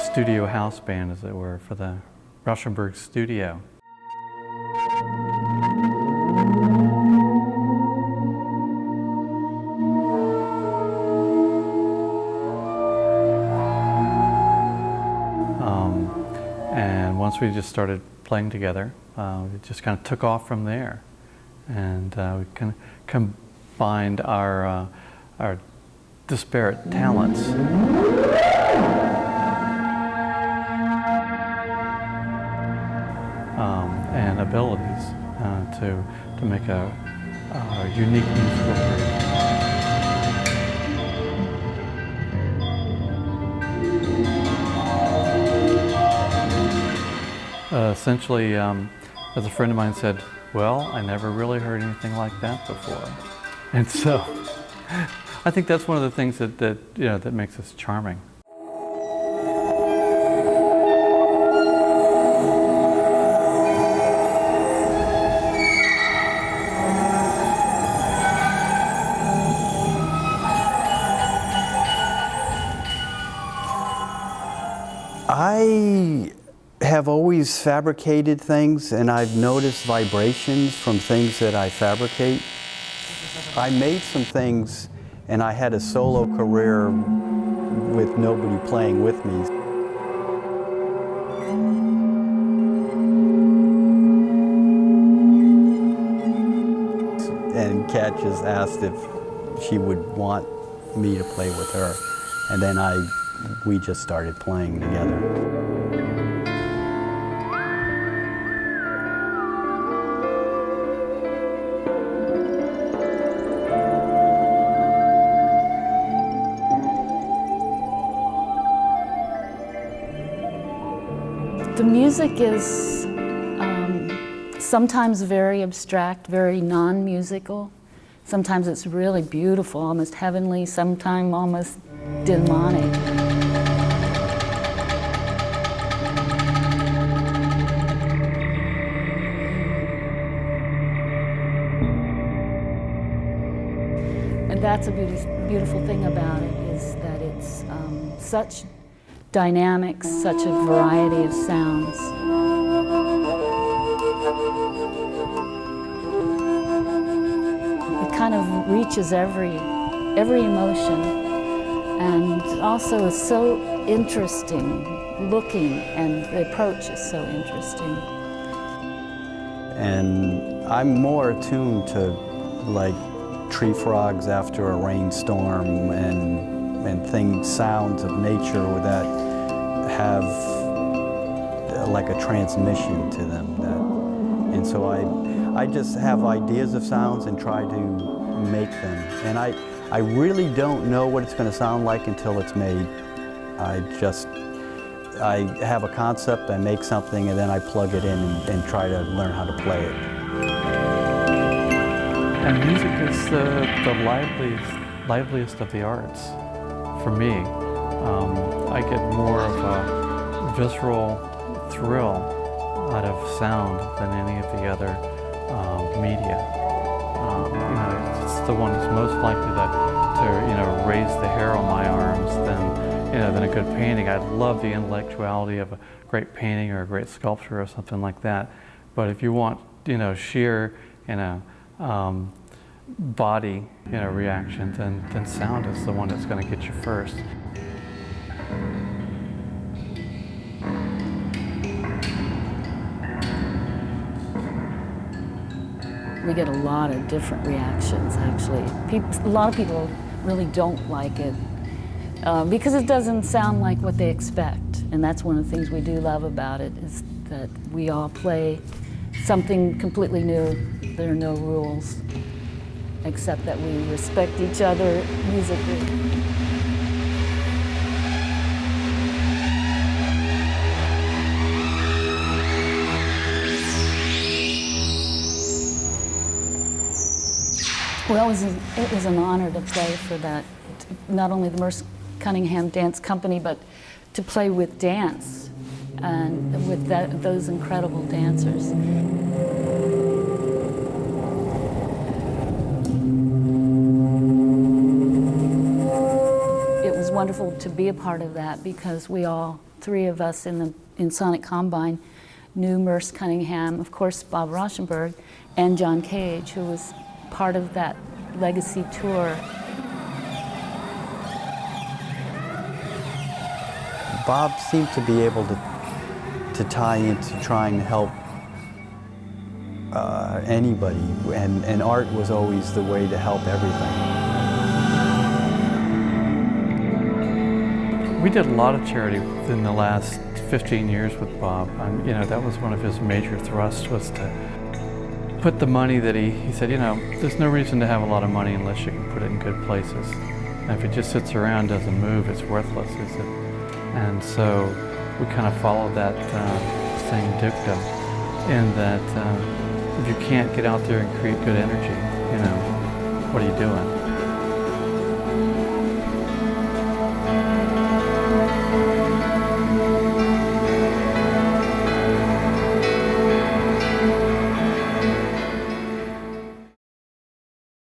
studio house band, as it were, for the Rauschenberg studio. And once we just started playing together, it just kind of took off from there. And we kind of combined our disparate talents. And abilities to make a unique musical group. Essentially, as a friend of mine said, well, I never really heard anything like that before. And so I think that's one of the things that makes us charming. I have always fabricated things, and I've noticed vibrations from things that I fabricate. I made some things, and I had a solo career with nobody playing with me. And Kat just asked if she would want me to play with her, and then we just started playing together. The music is sometimes very abstract, very non-musical. Sometimes it's really beautiful, almost heavenly, sometimes almost demonic. And that's a beautiful thing about it, is that it's such dynamics, such a variety of sounds. It kind of reaches every emotion, and also is so interesting looking, and the approach is so interesting. And I'm more attuned to like tree frogs after a rainstorm and sounds of nature that have like a transmission to them. And so I just have ideas of sounds and try to make them. And I really don't know what it's going to sound like until it's made. I have a concept, I make something, and then I plug it in and try to learn how to play it. And music is the liveliest of the arts for me. I get more of a visceral thrill out of sound than any of the other media. It's the one that's most likely to raise the hair on my arms than a good painting. I love the intellectuality of a great painting or a great sculpture or something like that. But if you want sheer body reaction, then sound is the one that's going to get you first. We get a lot of different reactions, actually. A lot of people really don't like it because it doesn't sound like what they expect. And that's one of the things we do love about it, is that we all play something completely new. There are no rules, except that we respect each other musically. Well, it was an honor to play for that, not only the Merce Cunningham Dance Company, but to play with dance and with those incredible dancers. It was wonderful to be a part of that because we all three of us in Sonic Combine knew Merce, Cunningham, of course Bob Rauschenberg, and John Cage, who was part of that legacy tour. Bob seemed to be able to tie into trying to help anybody, and art was always the way to help everything. We did a lot of charity in the last 15 years with Bob. You know, that was one of his major thrusts, was to put the money that he said, you know, there's no reason to have a lot of money unless you can put it in good places. And if it just sits around, doesn't move, it's worthless, is it? And so we kind of followed that same dictum, in that if you can't get out there and create good energy, you know, what are you doing?